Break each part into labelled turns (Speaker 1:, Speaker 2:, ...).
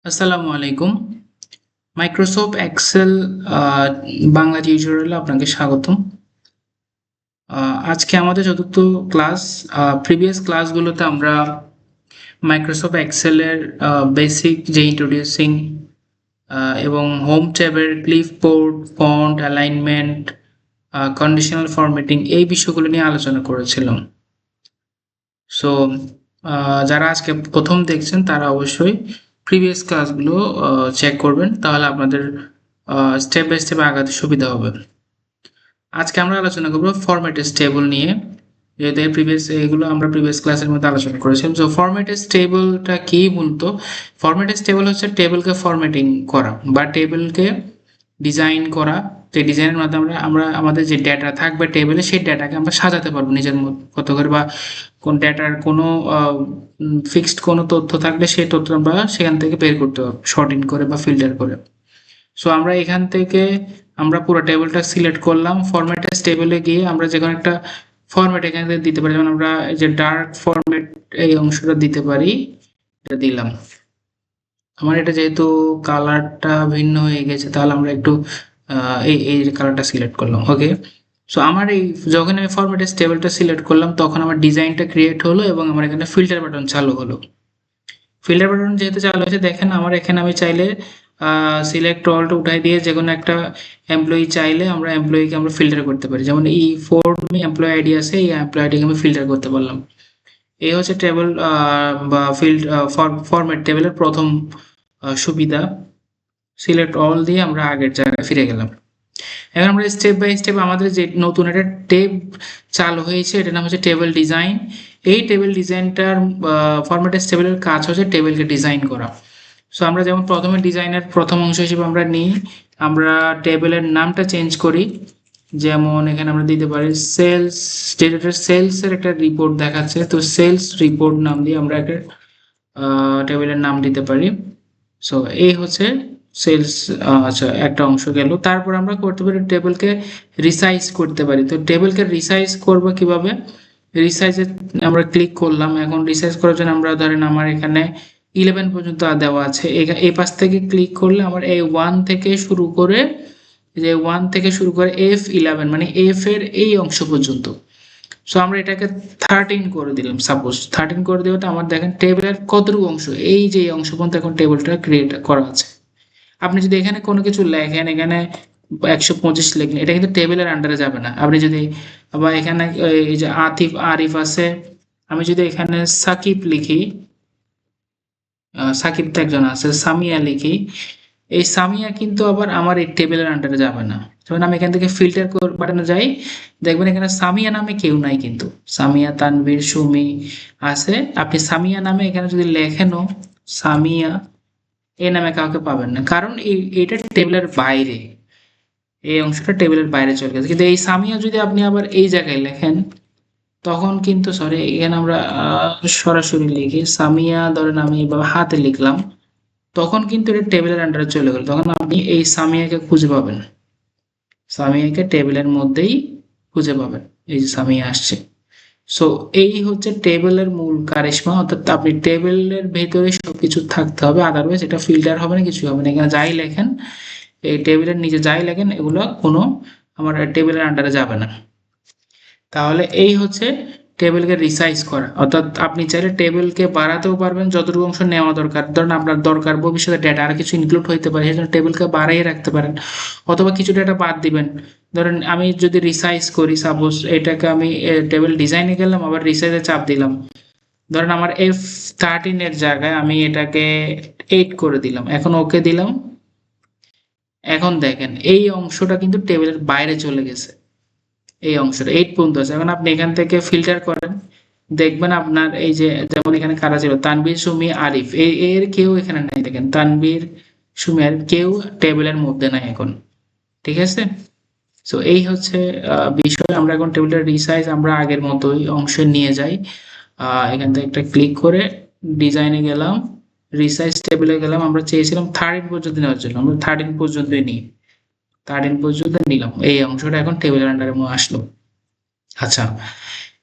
Speaker 1: আসসালামু আলাইকুম। Microsoft Excel Bangla টিউটোরিয়ালে আপনাকে স্বাগতম। আজকে আমাদের চতুর্থ ক্লাস। প্রিভিয়াস ক্লাসগুলোতে আমরা মাইক্রোসফট এক্সেলের বেসিক যে ইন্ট্রোডিউসিং এবং হোম ট্যাবের clipboard, font, alignment, conditional formatting এই বিষয়গুলো নিয়ে আলোচনা করেছিলাম। সো যারা আজকে প্রথম দেখছেন তারা অবশ্যই প্রিভিয়াস ক্লাসগুলো চেক করবেন, তাহলে আপনাদের স্টেপ বাই স্টেপ আগাতে সুবিধা হবে। আজকে আমরা আলোচনা করব ফরম্যাটেড টেবল নিয়ে, যেহেতু এগুলো আমরা প্রিভিয়াস ক্লাসের মধ্যে আলোচনা করেছিলাম। সো ফরম্যাটেড টেবলটা কি বলতো? ফরম্যাটেড টেবল হচ্ছে টেবিলকে ফরম্যাটিং করা বা টেবিলকে ডিজাইন করা। যে ডিজাইনের মাধ্যমে আমরা আমাদের যে ডেটা থাকবে টেবিলে, সেই ডেটাকে আমরা সাজাতে পারবো নিজের মতো করে, বা কোন ডেটার কোনো ফিক্সড কোনো তথ্য থাকলে সেই তথ্য আমরা সেখান থেকে বের করতে পারবো শর্টিং করে বা ফিল্টার করে। সো আমরা এখান থেকে আমরা পুরো টেবিলটা সিলেক্ট করলাম। ফরম্যাটেড টেবিলে গিয়ে আমরা যে কোনো একটা ফরম্যাট এখানে দিতে পারি, যেমন আমরা এই যে ডার্ক ফরম্যাট এই অংশটা দিতে পারি, এটা দিলাম। আমার এটা যেহেতু কালারটা ভিন্ন হয়ে গেছে, তাহলে আমরা একটু এই কালারটা সিলেক্ট করলাম। ওকে, সো আমার এই যখন আমি ফরম্যাটেড টেবিলটা সিলেক্ট করলাম, তখন আমার ডিজাইনটা ক্রিয়েট হলো এবং আমার এখানে ফিল্টার বাটন চালু হলো। ফিল্টার বাটন যেহেতু চালু হয়েছে, দেখেন আমার এখানে আমি চাইলে সিলেক্ট অলটা উঠাই দিয়ে যে কোনো একটা এমপ্লয়ি চাইলে আমরা এমপ্লয়িকে আমরা ফিল্টার করতে পারি। যেমন এই ফোর এমপ্লয়ি আইডি আছে, এই এমপ্লয়ি আইডিকে আমি ফিল্টার করতে পারলাম। এই হচ্ছে টেবিল বা ফরম্যাট টেবিলের প্রথম সুবিধা। সিলেক্ট অল দিয়ে আমরা আগের জায়গায় ফিরে গেলাম। এখন আমরা স্টেপ বাই স্টেপ আমাদের যে নতুন একটা টেব চালু হয়েছে, এটার নাম হচ্ছে টেবিল ডিজাইন। এই টেবিল ডিজাইনটার ফরম্যাটেড টেবিলের কাজ হচ্ছে টেবিলকে ডিজাইন করা। সো আমরা যেমন প্রথমে ডিজাইনের প্রথম অংশ হিসেবে আমরা নিই, আমরা টেবিলের নামটা চেঞ্জ করি। যেমন এখানে আমরা দিতে পারি সেলস, যেটা সেলসের একটা রিপোর্ট দেখাচ্ছে, তো সেলস রিপোর্ট নাম দিয়ে আমরা একটা টেবিলের নাম দিতে পারি। সো এই হচ্ছে সেলস। আচ্ছা, একটা অংশ গেল। তারপর আমরা করতে পারি টেবিলকে রিসাইজ করতে পারি। তো টেবিলকে রিসাইজ করবো কিভাবে? রিসাইজে আমরা ক্লিক করলাম। এখন রিসাইজ করার জন্য আমরা ধরেন আমার এখানে 11 পর্যন্ত দেওয়া আছে, এই পাশ থেকে ক্লিক করলে আমার এই 1 থেকে শুরু করে, যে 1 থেকে শুরু করে F11 মানে F এর এই অংশ পর্যন্ত। সো আমরা এটাকে 13 করে দিলাম। সাপোজ 13 করে দেওয়াতে আমার দেখেন টেবিলের কতটুকু অংশ, এই যে অংশ পর্যন্ত এখন টেবিলটা ক্রিয়েট করা আছে। আপনি যদি এখানে কোনো কিছু লেখেন, এখানে 125 লিখলেন, এটা কিন্তু টেবিলের আন্ডারে যাবে না। আপনি যদি আবার এখানে এই যে আতিফ আরিফ আছে, আমি যদি এখানে সাকিব লিখি, সাকিব তো একজন আছে, সামিয়া লিখি, এই সামিয়া কিন্তু আবার আমার এই টেবিলের আন্ডারে যাবে না। যখন আমি এখান থেকে ফিল্টার বাটনে যাই, দেখবেন এখানে সামিয়া নামে কেউ নাই, কিন্তু সামিয়া, তানভীর, সুমি আছে। আপনি সামিয়া নামে এখানে যদি লেখেনও, সামিয়া এই নামে কাউকে পাবেন না, কারণ এটা টেবিলের বাইরে, এই অংশটা টেবিলের বাইরে চলে গেছে। কিন্তু এই সামিয়া যদি আপনি আবার এই জায়গায় লেখেন, তখন কিন্তু সরি, এখানে আমরা সরাসরি লিখি সামিয়া, ধরেন আমি এভাবে হাতে লিখলাম, তখন কিন্তু এটা টেবিলের আন্ডারে চলে গেল। তখন আপনি এই সামিয়াকে খুঁজে পাবেন, সামিয়াকে টেবিলের মধ্যেই খুঁজে পাবেন। এই যে সামিয়া আসছে। সো এই হচ্ছে টেবিলের মূল কারিশমা, অর্থাৎ আপনি টেবিলের ভেতরে সবকিছু থাকতে হবে, আদারওয়াইজ এটা ফিল্টার হবে না, কিছু হবে না। এখানে যাই লেখেন, এই টেবিলের নিচে যাই লেখেন, এগুলো কোনো আমার টেবিলের আন্ডারে যাবে না। তাহলে এই হচ্ছে টেবিলকে রিসাইজ করা, অর্থাৎ আপনি চাইলে টেবিলকে বাড়াতেও পারবেন যতটুকু অংশ নেওয়া দরকার। ধরেন আপনার দরকার ভবিষ্যতে ডেটা আর কিছু ইনক্লুড হইতে পারে, সেজন্য টেবিলকে বাড়াইয়ে রাখতে পারেন, অথবা কিছু ডেটা বাদ দিবেন। ধরেন আমি যদি রিসাইজ করি, সাপোজ এটাকে আমি টেবিল ডিজাইনে গেলাম, আবার রিসাইজে চাপ দিলাম, ধরেন আমার F13 এর জায়গায় আমি এটাকে 8 করে দিলাম, এখন ওকে দিলাম। এখন দেখেন এই অংশটা কিন্তু টেবিলের বাইরে চলে গেছে, এই অংশটা 8 পর্যন্ত আছে। এখন আপনি এখান থেকে ফিল্টার করেন, দেখবেন আপনার এই যে যেমন এখানে কারা ছিল, তানভীর, সুমি, আরিফ, এর কেউ এখানে নাই। দেখেন তানভীর, সুমি, আরিফ কেউ টেবিলের মধ্যে নাই এখন। ঠিক আছে? সো এই হচ্ছে বিষয়। আমরা এখন টেবিলের রিসাইজ আমরা আগের মতোই অংশে নিয়ে যাই। এখান থেকে একটা ক্লিক করে ডিজাইনে গেলাম, রিসাইজ টেবিলে গেলাম। আমরা চেয়েছিলাম 13 পর্যন্ত নেওয়ার জন্য, আমরা 13 পর্যন্তই নিই, 13 পর্যন্ত নিলাম। এই অংশটা এখন টেবিলের আন্ডারে আসলো। আচ্ছা,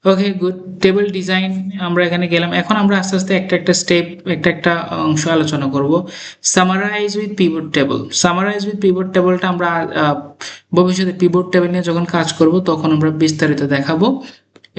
Speaker 1: ওকে গুড। টেবিল ডিজাইন আমরা এখানে গেলাম। এখন আমরা আস্তে আস্তে একটা একটা স্টেপ, একটা একটা অংশ আলোচনা করব। Summarise with pivot table. Summarise with pivot টেবলটা আমরা ভবিষ্যতে পিভট টেবিল নিয়ে যখন কাজ করব তখন আমরা বিস্তারিত দেখাবো।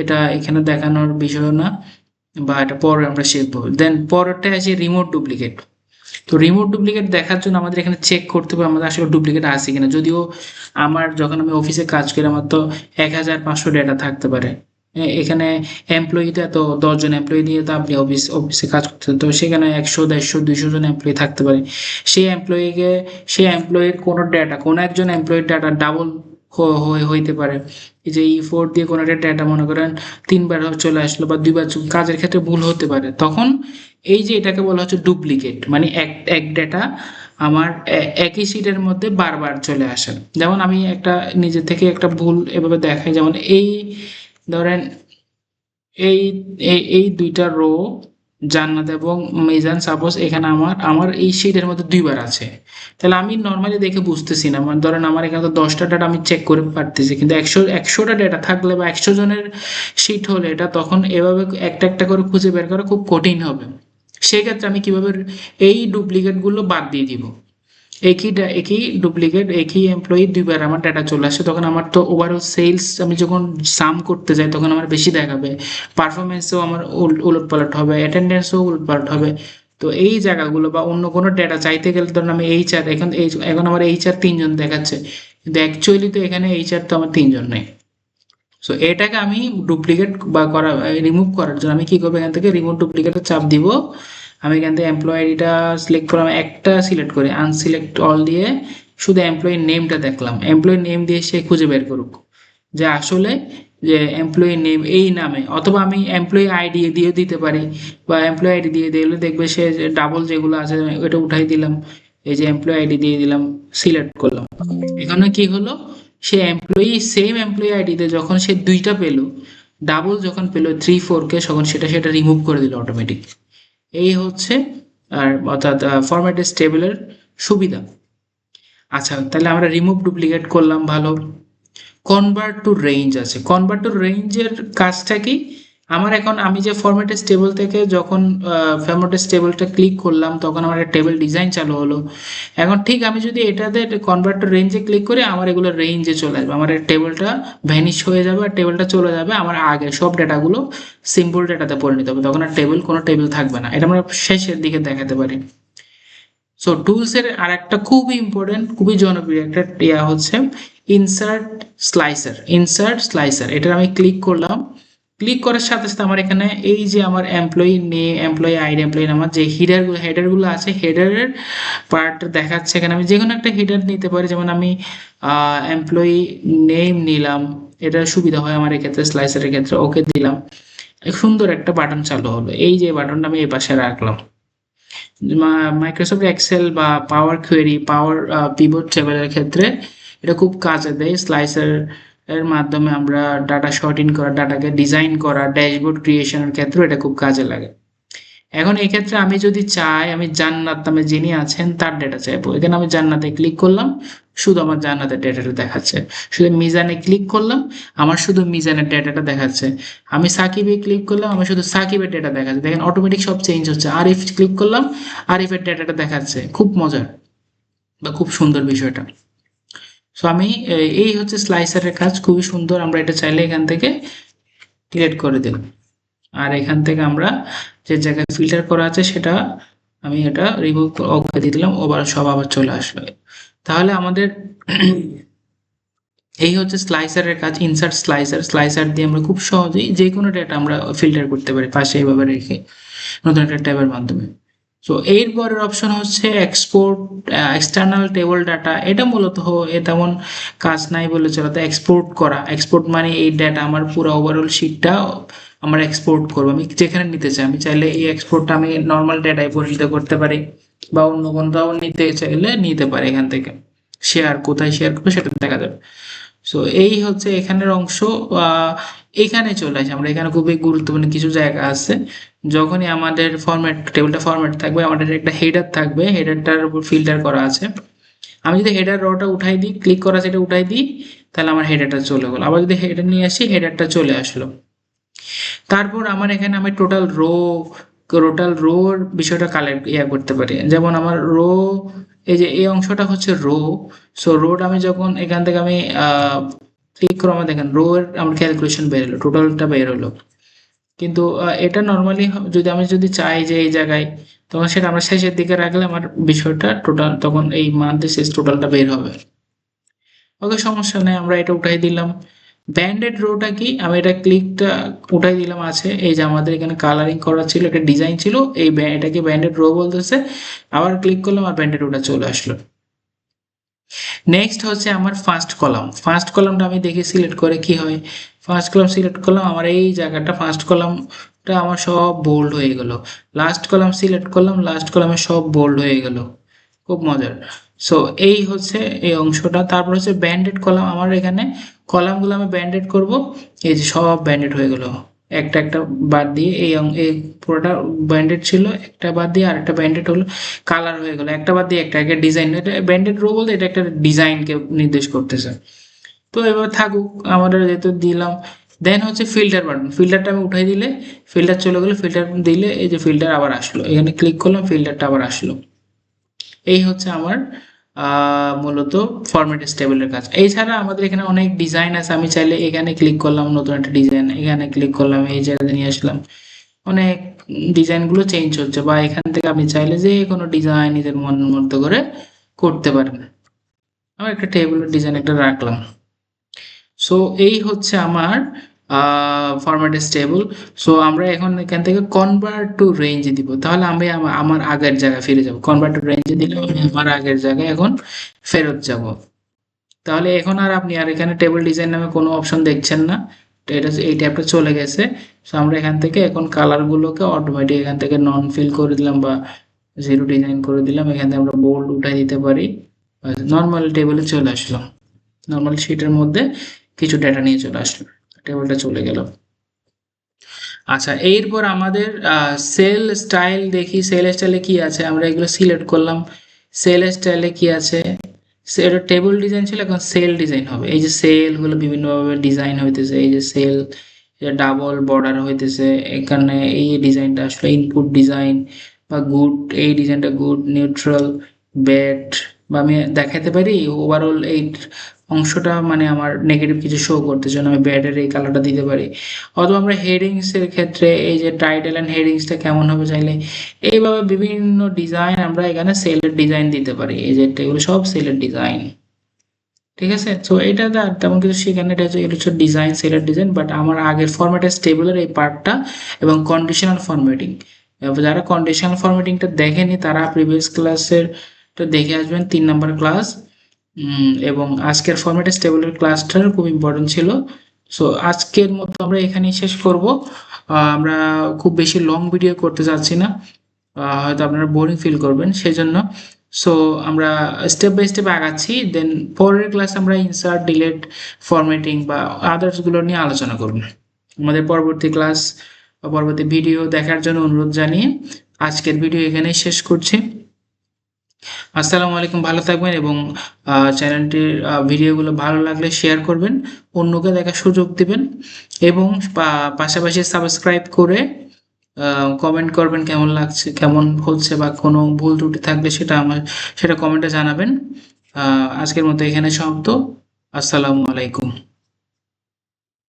Speaker 1: এটা এখানে দেখানোর বিষয় না, বা এটা পরে আমরা শিখবো। দেন পরেরটা আছে রিমোট ডুপ্লিকেট। তো রিমোট ডুপ্লিকেট দেখার জন্য আমাদের এখানে চেক করতে হবে আমাদের আসলে ডুপ্লিকেট আছে কিনা। যদিও আমার যখন আমি অফিসে কাজ করি আমার তো 1500 ডেটা থাকতে পারে। এখানে এমপ্লয়িটা তো 10 জন এমপ্লয়ি দিয়ে তো আপনি অফিসে কাজ করতেন, তো সেখানে 100, 150, 200 জন এমপ্লয়ি থাকতে পারে। সেই এমপ্লয়ির কোনো ডেটা, কোনো একজন এমপ্লয়ির ডাটা ডাবল হইতে পারে। এই যে E4 দিয়ে কোনো একটা ডেটা মনে করেন 3বার চলে আসলো বা 2বার, কাজের ক্ষেত্রে ভুল হতে পারে। তখন এই যে এটাকে বলা হচ্ছে ডুপ্লিকেট, মানে এক ডেটা আমার একই শীটের মধ্যে বারবার চলে আসে। যেমন আমি একটা নিজে থেকে একটা ভুল এভাবে দেখাই, যেমন এই ধরেন এই এই দুইটা রো জান্নাত এবং মিজান, সাপোজ এখানে আমার এই শীটের মধ্যে 2বার আছে, তাহলে আমি নর্মালি দেখে বুঝতেছি না। মানে ধরেন আমার এখানে তো 10টা ডাটা আমি চেক করে পারতেছি, কিন্তু 100টা ডেটা থাকলে বা 100 জনের শীট হলে এটা তখন এভাবে একটা একটা করে খুঁজে বের করা খুব কঠিন হবে। সেক্ষেত্রে আমি কিভাবে এই ডুপ্লিকেটগুলো বাদ দিয়ে দিব। একই ডুপ্লিকেট, একই এমপ্লয়ি 2বার আমার ডাটা চলে আসে, তখন আমার তো ওভারঅল সেলস আমি যখন সাম করতে যাই তখন আমার বেশি দেখাবে, পারফরমেন্সও আমার উলটপালট হবে, অ্যাটেন্ডেন্সও উলটপালট হবে। তো এই জায়গাগুলো বা অন্য কোনো ডেটা চাইতে গেলে ধরুন আমি এইচআর, এখন আমার এইচআর 3জন দেখাচ্ছে, কিন্তু অ্যাকচুয়ালি তো এখানে এইচআর তো আমার 3জন নেই। সো এটাকে আমি ডুপ্লিকেট বা রিমুভ করার জন্য আমি কি করবো, এখান থেকে রিমুভ ডুপ্লিকেটের চাপ দিব। আমি এখান থেকে এমপ্লয়ি আইডিটা সিলেক্ট করে আমি একটা সিলেক্ট করি, আনসিলেক্ট অল দিয়ে শুধু এমপ্লয়ি নেমটা দেখলাম। এমপ্লয়ি নেম দিয়ে সে খুঁজে বের করুক যে আসলে যে এমপ্লয়ি নেম এই নামে, অথবা আমি এমপ্লয়ি আইডি দিয়ে দিতে পারি, বা এমপ্লয়ি আইডি দিয়ে দিলে দেখবে সে ডাবল যেগুলো আছে ওটা উঠাই দিলাম, এই যে এমপ্লয়ি আইডি দিয়ে দিলাম, সিলেক্ট করলাম। এখানে কি হলো, সে এমপ্লয়ি সেম এমপ্লয়ি আইডিতে যখন সে 2টা পেলো, ডাবল যখন পেলো 3-4 কে, তখন সেটা রিমুভ করে দিল অটোমেটিক। এই হচ্ছে আর অর্থাৎ ফরম্যাটেড টেবিলের সুবিধা। আচ্ছা, তাহলে আমরা রিমুভ ডুপ্লিকেট করলাম, ভালো। কনভার্ট টু রেঞ্জ আছে। কনভার্ট টু রেঞ্জের কাজটা কি, আমার এখন আমি যে ফরম্যাটেড টেবিল থেকে যখন ফরম্যাটেড টেবিলটা ক্লিক করলাম তখন আমার একটা টেবিল ডিজাইন চালু হলো। এখন ঠিক আমি যদি এটাতে কনভার্ট টু রেঞ্জে ক্লিক করি আমার এগুলো রেঞ্জে চলে আসবে, আমার টেবিলটা ভ্যানিশ হয়ে যাবে আর টেবিলটা চলে যাবে আমার আগে সব ডেটাগুলো সিম্পল ডেটাতে পরিণত হবে, তখন আর কোনো টেবিল থাকবে না। এটা আমরা শেষের দিকে দেখাতে পারি। সো টুলসের আর একটা খুবই ইম্পর্টেন্ট, খুবই জনপ্রিয় একটা ইয়া হচ্ছে ইনসার্ট স্লাইসার। ইনসার্ট স্লাইসার, এটা আমি ক্লিক করলাম। ক্লিক করার সাথে সাথে আমার এখানে এই যে আমার employee name, employee ID, employee number, যে হেডারগুলো আছে হেডারের পার্ট দেখাচ্ছে। এখানে আমি যে কোনো একটা হেডার নিতে পারি, যেমন আমি এমপ্লয়ি নেম নিলাম, এটা সুবিধা হয় আমার এক্ষেত্রে স্লাইসারের ক্ষেত্রে। ওকে দিলাম, সুন্দর একটা বাটন চালু হলো। এই যে বাটনটা আমি এই পাশে রাখলাম। মাইক্রোসফট এক্সেল বা পাওয়ার কোয়েরি, পাওয়ার পিভট টেবিলের ক্ষেত্রে এটা খুব কাজে দেয়। স্লাইসার এর মাধ্যমে আমরা ডাটা শর্টিং করা, ডাটাকে ডিজাইন করা, ড্যাশবোর্ড ক্রিয়েশনের ক্ষেত্রে এটা খুব কাজে লাগে। এখন এই ক্ষেত্রে আমি যদি চাই আমি জান্নাত নামে যিনি আছেন তার ডেটা চাইবো, এখানে আমি জান্নাতে ক্লিক করলাম, শুধু আমার জান্নাতের ডেটাটা দেখাচ্ছে। শুধু মিজানে ক্লিক করলাম, আমার শুধু মিজানের ডেটাটা দেখাচ্ছে। আমি সাকিবে ক্লিক করলাম, আমার শুধু সাকিবের ডেটা দেখাচ্ছে। দেখেন অটোমেটিক সব চেঞ্জ হচ্ছে। আরিফ ক্লিক করলাম, আরিফের ডেটাটা দেখাচ্ছে। খুব মজার বা খুব সুন্দর বিষয়টা। সো আমি এই হচ্ছে স্লাইসারের কাজ, খুবই সুন্দর। আমরা এটা চাইলে এখান থেকে ডিলিট করে দিলাম, আর এখান থেকে আমরা যে জায়গায় ফিল্টার করা আছে সেটা আমি এটা রিমুভ করে দিয়ে দিলাম, ওভার সব আবার চলে আসবে। তাহলে আমাদের এই হচ্ছে স্লাইসারের কাজ, ইনসার্ট স্লাইসার। স্লাইসার দিয়ে আমরা খুব সহজেই যে কোনো ডেটা আমরা ফিল্টার করতে পারি পাশে এইভাবে রেখে নতুন একটা ট্যাবের মাধ্যমে। সো এর পরের অপশন হচ্ছে এক্সপোর্ট এক্সটার্নাল টেবল ডাটা। এটা মূলত তেমন কাজ নাই বলে চলে। তো এক্সপোর্ট করা, এক্সপোর্ট মানে এই ডাটা আমার পুরো ওভারঅল শিটটা আমরা এক্সপোর্ট করবো আমি যেখানে নিতে চাই। আমি চাইলে এই এক্সপোর্টটা আমি নর্মাল ডেটায় পরিণত করতে পারি, বা অন্য কোনটাও নিতে চাইলে নিতে পারি। এখান থেকে শেয়ার, কোথায় শেয়ার করবো সেটা দেখা যাবে। সো এই হচ্ছে এখানের অংশ। এখানে চলে আসে আমরা, এখানে খুবই গুরুত্বপূর্ণ কিছু জায়গা আছে। যখনই আমাদের টেবিলটা ফরম্যাট থাকবে, আমাদের একটা হেডার থাকবে, হেডারটার উপর ফিল্টার করা আছে। আমি যদি হেডার রটা উঠাই দিই, ক্লিক করা সেটা উঠাই দিই, তাহলে আমার হেডারটা চলে গেলো। আবার যদি হেডার নিয়ে আসি, হেডারটা চলে আসলো। তারপর আমার এখানে আমি টোটাল রোর বিষয়টা কালেক্ট করতে পারি। যেমন আমার রো, এই যে এই অংশটা হচ্ছে রো। সো রোড আমি যখন এখান থেকে আমি ক্লিক করো, আমার দেখেন রো এর আমার ক্যালকুলেশন বের হলো, টোটালটা বের হলো। কিন্তু এটা নর্মালি যদি চাই যে এই জায়গায়, তখন সেটা আমরা শেষের দিকে রাখলে আমার বিষয়টা টোটাল, তখন এই মান্থের শেষ টোটালটা বের হবে। ওকে, সমস্যা নেই, আমরা এটা উঠাই দিলাম। ব্যান্ডেড রোটা কি, আমি এটা ক্লিকটা উঠাই দিলাম। আছে এই যে আমাদের এখানে কালারিং করা ছিল, একটা ডিজাইন ছিল, এটাকে ব্যান্ডেড রো বলতেছে। আবার ক্লিক করলাম আর ব্যান্ডেড রোটা চলে আসলো। নেক্সট হচ্ছে আমার ফার্স্ট কলামটা আমি দেখি সিলেক্ট করে কি হয়। ফার্স্ট কলাম সিলেক্ট করলাম, আমার এই জায়গাটা ফার্স্ট কলামটা আমার সব বোল্ড হয়ে গেল। লাস্ট কলাম সিলেক্ট করলাম, লাস্ট কলামে সব বোল্ড হয়ে গেল, খুব মজার। সো এই হচ্ছে এই অংশটা। তারপর হচ্ছে ব্যান্ডেড কলাম, আমার এখানে কলামগুলো আমি ব্যান্ডেড করব। এই যে সব ব্যান্ডেড হয়ে গেল, একটা একটা বাদ দিয়ে এই পুরোটা ব্যান্ডেড ছিল, একটা বাদ দিয়ে আরেকটা ব্যান্ডেড হলো, কালার হয়ে গেল, একটা বাদ দিয়ে একটা ডিজাইন। এটা ব্যান্ডেড রো বলতে এটা একটা ডিজাইনকে নির্দেশ করতেছে। তো এবার থাকুক, আমাদের যেহেতু দিলাম। দেন হচ্ছে ফিল্টার বাটন, ফিল্টারটা আমি উঠাই দিলে ফিল্টার চলে গেলো, ফিল্টার দিলে এই যে ফিল্টার আবার আসলো, এখানে ক্লিক করলাম, ফিল্টারটা আবার আসলো। এই হচ্ছে আমার মূলত ফরম্যাট স্টেবলের কাজ। এছাড়া আমাদের এখানে অনেক ডিজাইন আছে, আমি চাইলে এখানে ক্লিক করলাম, নতুন একটা ডিজাইন, এখানে ক্লিক করলাম, এই জায়গায় নিয়ে আসলাম, অনেক ডিজাইনগুলো চেঞ্জ হচ্ছে। বা এখান থেকে আপনি চাইলে যে কোনো ডিজাইন নিজের মন মতো করে করতে পারেন। আমার একটা টেবিলের ডিজাইন একটা রাখলাম। সো এই হচ্ছে আমার ফরম্যাট স্টেবল। সো আমরা এখন এখান থেকে কনভার্ট টু রেঞ্জ দিব, তাহলে আমি আমার আগের জায়গায় ফিরে যাব। কনভার্ট টু রেঞ্জে দিলে আমি আমার আগের জায়গায় এখন ফেরত যাব। তাহলে এখন আর আপনি আর এখানে টেবিল ডিজাইন নামে কোনো অপশন দেখছেন না, তো এটা এই ট্যাবটা চলে গেছে। সো আমরা এখান থেকে এখন কালারগুলোকে অটোমেটিক এখান থেকে নন ফিল করে দিলাম বা জিরো ডিজাইন করে দিলাম। এখান থেকে আমরা বোল্ড উঠাই দিতে পারি, নর্মাল টেবিলে চলে আসলো, নর্মাল শিটের মধ্যে কিছু ডেটা নিয়ে চলে আসলো, টেবিলটা চলে গেল। আচ্ছা, এরপর আমাদের সেল স্টাইল দেখি। সেল স্টাইলে কি আছে, আমরা এগুলো সিলেক্ট করলাম। সেল স্টাইলে কি আছে, এটা টেবিল ডিজাইন ছিল, এখন সেল ডিজাইন হবে। এই যে সেলগুলো বিভিন্নভাবে ডিজাইন হইতেছে, এই যে সেল ডাবল বর্ডার হইতেছে, এখানে এই ডিজাইনটা আসলে ইনপুট ডিজাইন বা গুড, এই ডিজাইনটা গুড, নিউট্রাল, ব্যাড, বা আমি দেখাতে পারি ওভারঅল এই অংশটা মানে আমার নেগেটিভ কিছু শো করতে জন্য আমি ব্যাডের এই কালারটা দিতে পারি। অথবা আমরা হেডিংসের ক্ষেত্রে এই যে টাইটেল অ্যান্ড হেডিংসটা কেমন হবে চাইলে এইভাবে বিভিন্ন ডিজাইন আমরা এখানে সেলের ডিজাইন দিতে পারি। এই যে এগুলো সব সেলের ডিজাইন, ঠিক আছে। তো এটা তেমন কিছু সেখানে এটা হচ্ছে ডিজাইন, সেলের ডিজাইন। বাট আমার আগের ফরম্যাটের স্টেবলের এই পার্টটা এবং কন্ডিশনাল ফরম্যাটিং, যারা কন্ডিশনাল ফরম্যাটিংটা দেখেনি তারা প্রিভিয়াস ক্লাসের দেখে আসবেন, 3 নাম্বার ক্লাস। এবং আজকের ফরম্যাটের স্টেবলের ক্লাসটা খুব ইম্পর্টেন্ট ছিল। সো আজকের মতো আমরা এখানেই শেষ করব। আমরা খুব বেশি লং ভিডিও করতে যাচ্ছি না, হয়তো আপনারা বোরিং ফিল করবেন, সেই জন্য। সো আমরা স্টেপ বাই স্টেপ আগাচ্ছি। দেন পরের ক্লাসে আমরা ইনসার্ট, ডিলিট, ফরম্যাটিং বা আদার্সগুলো নিয়ে আলোচনা করব। আমাদের পরবর্তী ক্লাস বা পরবর্তী ভিডিও দেখার জন্য অনুরোধ জানিয়ে আজকের ভিডিও এখানেই শেষ করছি। আসসালামু আলাইকুম, ভালো থাকবেন এবং চ্যানেলটির ভিডিওগুলো ভালো লাগলে শেয়ার করবেন, অন্যকে দেখার সুযোগ দিবেন এবং পাশাপাশি সাবস্ক্রাইব করে কমেন্ট করবেন কেমন লাগছে, কেমন হচ্ছে, বা কোনো ভুল ত্রুটি থাকলে সেটা কমেন্টে জানাবেন। আজকের মতো এখানে সমাপ্ত। আসসালামু আলাইকুম।